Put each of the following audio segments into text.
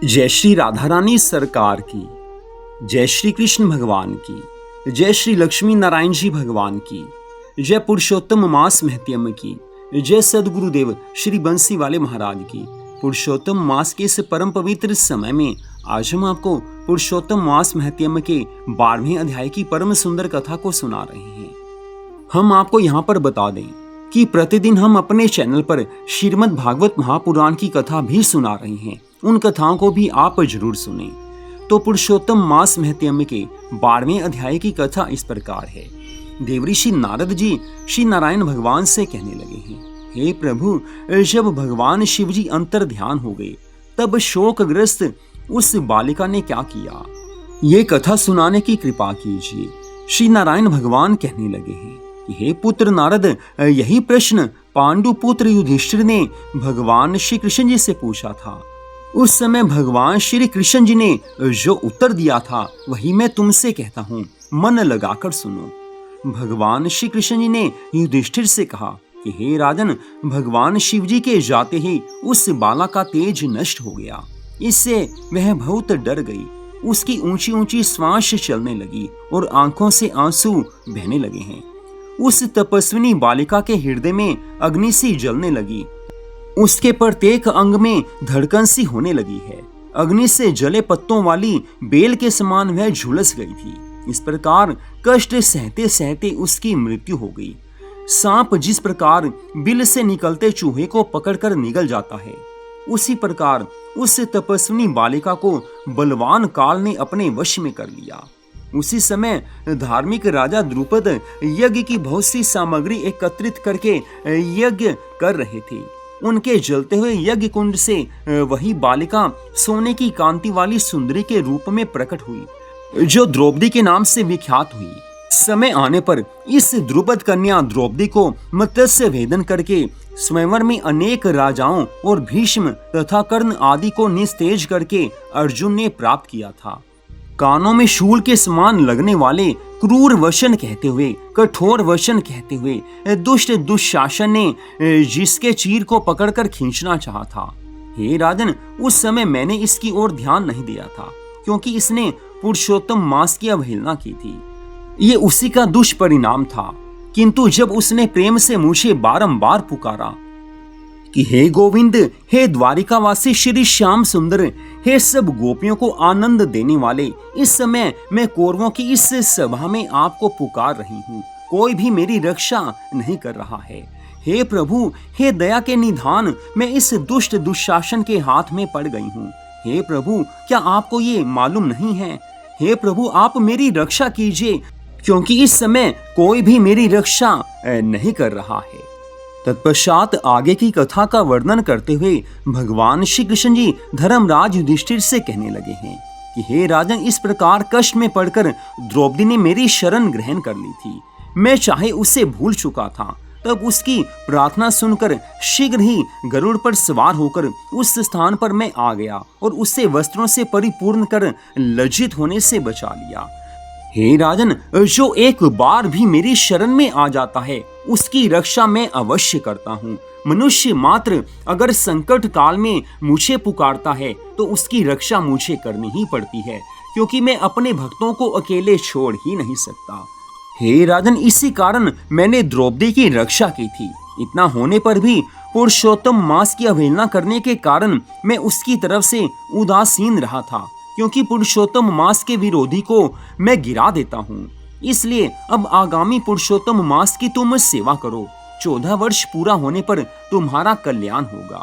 जय श्री राधा रानी सरकार की, जय श्री कृष्ण भगवान की, जय श्री लक्ष्मी नारायण जी भगवान की, जय पुरुषोत्तम मास महत्यम की, जय सदगुरुदेव श्री बंसी वाले महाराज की। पुरुषोत्तम मास के इस परम पवित्र समय में आज हम आपको पुरुषोत्तम मास महत्यम के 12वें अध्याय की परम सुंदर कथा को सुना रहे हैं। हम आपको यहाँ पर बता दें कि प्रतिदिन हम अपने चैनल पर श्रीमद् भागवत महापुराण की कथा भी सुना रहे हैं। उन कथाओं को भी आप जरूर सुने। तो पुरुषोत्तम मास महत्यम के 12वें अध्याय की कथा इस प्रकार है। देवऋषि नारद जी श्री नारायण भगवान से कहने लगे हैं, हे प्रभु, जब भगवान शिव जी अंतर ध्यान हो गए तब शोकग्रस्त उस बालिका ने क्या किया, ये कथा सुनाने की कृपा कीजिए। श्री नारायण भगवान कहने लगे हैं कि हे पुत्र नारद, यही प्रश्न पांडु पुत्र युधिष्ठिर ने भगवान श्री कृष्ण जी से पूछा था। उस समय भगवान श्री कृष्ण जी ने जो उत्तर दिया था वही मैं तुमसे कहता हूँ, मन लगाकर सुनो। भगवान श्री कृष्ण जी ने युधिष्ठिर से कहा कि हे राजन, भगवान शिव जी के जाते ही उस बाला का तेज नष्ट हो गया। इससे वह बहुत डर गई। उसकी ऊंची ऊंची श्वास चलने लगी और आंखों से आंसू बहने लगे हैं। उस तपस्विनी बालिका के हृदय में अग्नि सी जलने लगी। उसके प्रत्येक अंग में धड़कन सी होने लगी है। अग्नि से जले पत्तों वाली बेल के समान वह झुलस गई थी। इस प्रकार कष्ट सहते सहते उसकी मृत्यु हो गई। सांप जिस प्रकार बिल से निकलते चूहे को पकड़कर निगल जाता है, उसी प्रकार उस तपस्विनी बालिका को बलवान काल ने अपने वश में कर लिया। उसी समय धार्मिक राजा द्रुपद यज्ञ की बहुत सी सामग्री एकत्रित करके यज्ञ कर रहे थे। उनके जलते हुए यज्ञ कुंड से वही बालिका सोने की कांति वाली सुंदरी के रूप में प्रकट हुई, जो द्रौपदी के नाम से विख्यात हुई। समय आने पर इस द्रुपद कन्या द्रौपदी को मत्स्य भेदन करके स्वयंवर में अनेक राजाओं और भीष्म तथा कर्ण आदि को निस्तेज करके अर्जुन ने प्राप्त किया था। कानों में शूल के समान लगने वाले क्रूर वचन कहते हुए, कठोर वचन कहते हुए दुष्ट दुशासन ने जिसके चीर को पकड़कर खींचना चाहा था, हे राजन, उस समय मैंने इसकी ओर ध्यान नहीं दिया था, क्योंकि इसने पुरुषोत्तम मास की अवहेलना की थी। ये उसी का दुष्परिणाम था। किंतु जब उसने प्रेम से मुझे बारंबार पुकारा कि हे गोविंद, हे द्वारिकावासी श्री श्याम सुंदर, हे सब गोपियों को आनंद देने वाले, इस समय मैं कौरवों की इस सभा में आपको पुकार रही हूँ, कोई भी मेरी रक्षा नहीं कर रहा है। हे प्रभु, हे दया के निधान, मैं इस दुष्ट दुशासन के हाथ में पड़ गई हूँ। हे प्रभु, क्या आपको ये मालूम नहीं है? हे प्रभु, आप मेरी रक्षा कीजिए, क्योंकि इस समय कोई भी मेरी रक्षा नहीं कर रहा है। तत्पश्चात आगे की कथा का वर्णन करते हुए भगवान श्री कृष्ण जी धर्मराज युधिष्ठिर से कहने लगे हैं कि हे राजन, इस प्रकार कष्ट में पड़कर द्रौपदी ने मेरी शरण ग्रहण कर ली थी। मैं चाहे उसे भूल चुका था, तब उसकी प्रार्थना सुनकर शीघ्र ही गरुड़ पर सवार होकर उस स्थान पर मैं आ गया और उसे वस्त्रों से परिपूर्ण कर लज्जित होने से बचा लिया। हे राजन, जो एक बार भी मेरी शरण में आ जाता है उसकी रक्षा मैं अवश्य करता हूँ। मनुष्य मात्र अगर संकट काल में मुझे पुकारता है तो उसकी रक्षा मुझे करनी ही पड़ती है, क्योंकि मैं अपने भक्तों को अकेले छोड़ ही नहीं सकता। हे राजन, इसी कारण मैंने द्रौपदी की रक्षा की थी। इतना होने पर भी पुरुषोत्तम मास की अवहेलना करने के कारण मैं उसकी तरफ से उदासीन रहा था, क्योंकि पुरुषोत्तम मास के विरोधी को मैं गिरा देता हूँ। इसलिए अब आगामी पुरुषोत्तम मास की तुम सेवा करो। 14 वर्ष पूरा होने पर तुम्हारा कल्याण होगा।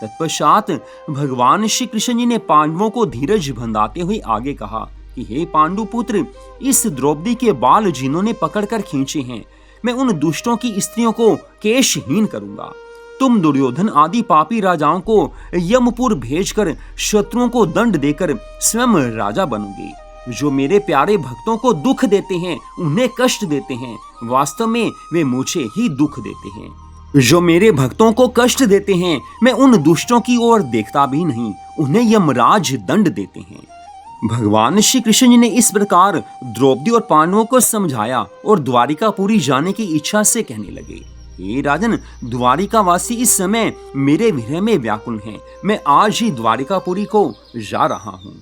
तत्पश्चात भगवान श्री कृष्ण जी ने पांडवों को धीरज बंधाते हुए आगे कहा कि हे पांडु पुत्र, इस द्रौपदी के बाल जिन्होंने पकड़कर खींचे हैं, मैं उन दुष्टों की स्त्रियों को केशहीन करूंगा। तुम दुर्योधन आदि पापी राजाओं को यमपुर भेजकर शत्रुओं को दंड देकर स्वयं राजा बनोगे। जो मेरे प्यारे भक्तों को दुख देते हैं, उन्हें कष्ट देते हैं, वास्तव में वे मुझे ही दुख देते हैं। जो मेरे भक्तों को कष्ट देते हैं, मैं उन दुष्टों की ओर देखता भी नहीं, उन्हें यमराज दंड देते हैं। भगवान श्री कृष्ण जी ने इस प्रकार द्रौपदी और पांडवों को समझाया और द्वारिकापुरी जाने की इच्छा से कहने लगे हे राजन, द्वारिकावासी इस समय मेरे विरह में व्याकुल हैं। मैं आज ही द्वारिकापुरी को जा रहा हूँ।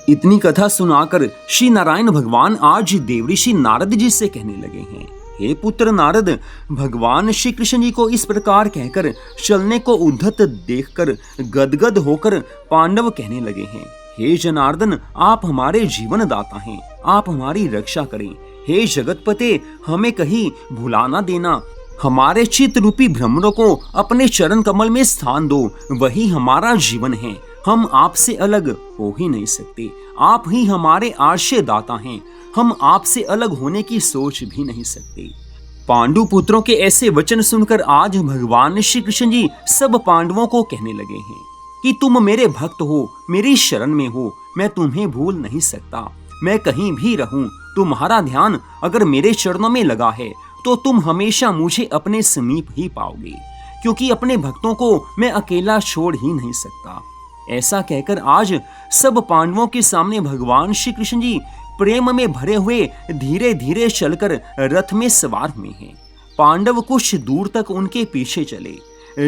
इतनी कथा सुनाकर श्री नारायण भगवान आज देवऋषि नारद जी से कहने लगे हैं, हे पुत्र नारद, भगवान श्री कृष्ण जी को इस प्रकार कहकर चलने को उद्धत देखकर गदगद होकर पांडव कहने लगे हैं, हे जनार्दन, आप हमारे जीवन दाता हैं, आप हमारी रक्षा करें। हे जगतपते, हमें कहीं भुला ना देना। हमारे चित्त रूपी भ्रमरों को अपने चरण कमल में स्थान दो, वही हमारा जीवन है। हम आपसे अलग हो ही नहीं सकते। आप ही हमारे आश्रय दाता हैं। हम आपसे अलग होने की सोच भी नहीं सकते। पांडु पुत्रों के ऐसे वचन सुनकर आज भगवान श्री कृष्ण जी सब पांडवों को कहने लगे हैं कि तुम मेरे भक्त हो, मेरी शरण में हो, मैं तुम्हें भूल नहीं सकता। मैं कहीं भी रहूं, तुम्हारा ध्यान अगर मेरे चरणों में लगा है तो तुम हमेशा मुझे अपने समीप ही पाओगे, क्योंकि अपने भक्तों को मैं अकेला छोड़ ही नहीं सकता। ऐसा कहकर आज सब पांडवों के सामने भगवान श्री कृष्ण जी प्रेम में भरे हुए धीरे धीरे चलकर रथ में सवार हुए हैं। पांडव कुछ दूर तक उनके पीछे चले,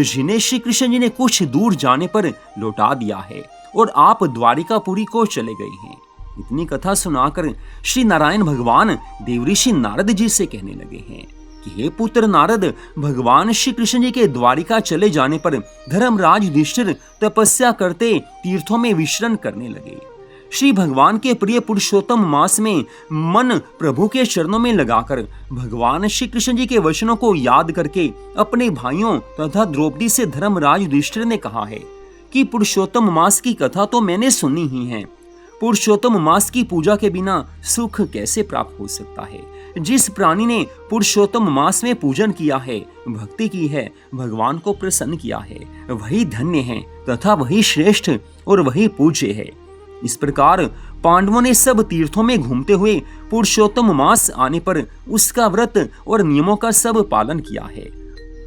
जिन्हें श्री कृष्ण जी ने कुछ दूर जाने पर लौटा दिया है और आप द्वारिकापुरी को चले गए हैं। इतनी कथा सुनाकर श्री नारायण भगवान देवऋषि नारद जी से कहने लगे हैं कि हे पुत्र नारद, भगवान श्री कृष्ण जी के द्वारिका चले जाने पर धर्मराज युधिष्ठिर तपस्या करते तीर्थों में विचरण करने लगे। श्री भगवान के प्रिय पुरुषोत्तम मास में मन प्रभु के चरणों में लगाकर भगवान श्री कृष्ण जी के वचनों को याद करके अपने भाइयों तथा द्रौपदी से धर्मराज युधिष्ठिर ने कहा है कि पुरुषोत्तम मास की कथा तो मैंने सुनी ही है। पुरुषोत्तम मास की पूजा के बिना सुख कैसे प्राप्त हो सकता है। जिस प्राणी ने पुरुषोत्तम मास में पूजन किया है, भक्ति की है, भगवान को प्रसन्न किया है, वही धन्य है तथा वही श्रेष्ठ और वही पूज्य है। इस प्रकार पांडवों ने सब तीर्थों में घूमते हुए पुरुषोत्तम मास आने पर उसका व्रत और नियमों का सब पालन किया है।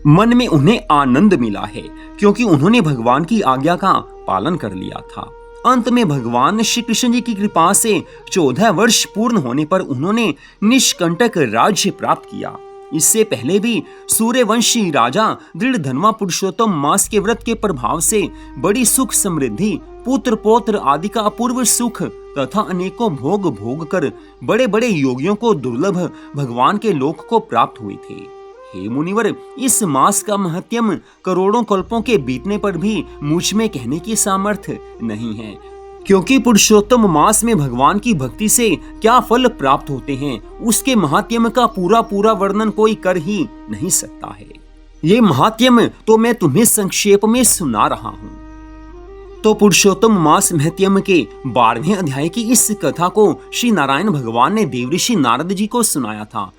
मन में उन्हें आनंद मिला है, क्योंकि उन्होंने भगवान की आज्ञा का पालन कर लिया था। अंत में भगवान श्री कृष्ण जी की कृपा से 14 वर्ष पूर्ण होने पर उन्होंने निष्कंटक राज्य प्राप्त किया। इससे पहले भी सूर्यवंशी राजा दृढ़धनवा पुरुषोत्तम मास के व्रत के प्रभाव से बड़ी सुख समृद्धि, पुत्र पौत्र आदि का अपूर्व सुख तथा अनेकों भोग भोग कर बड़े बड़े योगियों को दुर्लभ भगवान के लोक को प्राप्त हुए थे। हे मुनिवर, इस मास का महत्यम करोड़ों कल्पों के बीतने पर भी मुझ में कहने की सामर्थ्य नहीं है, क्योंकि पुरुषोत्तम मास में भगवान की भक्ति से क्या फल प्राप्त होते हैं, उसके महात्म्य का पूरा पूरा वर्णन कोई कर ही नहीं सकता है। ये महात्म्य तो मैं तुम्हें संक्षेप में सुना रहा हूँ। तो पुरुषोत्तम मास महत्यम के 12वें अध्याय की इस कथा को श्री नारायण भगवान ने देवऋषि नारद जी को सुनाया था।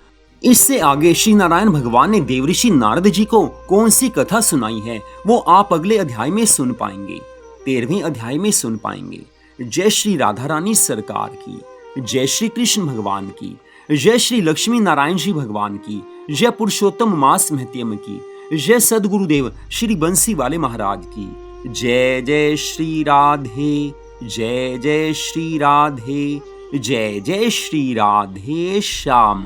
इससे आगे श्री नारायण भगवान ने देवऋषि नारद जी को कौन सी कथा सुनाई है वो आप अगले अध्याय में सुन पाएंगे, 13वें अध्याय में सुन पाएंगे। जय श्री राधा रानी सरकार की, जय श्री कृष्ण भगवान की, जय श्री लक्ष्मी नारायण जी भगवान की, जय पुरुषोत्तम मास महत्यम की, जय सदगुरुदेव श्री बंसी वाले महाराज की। जय जय श्री राधे, जय जय श्री राधे, जय जय श्री राधे श्याम।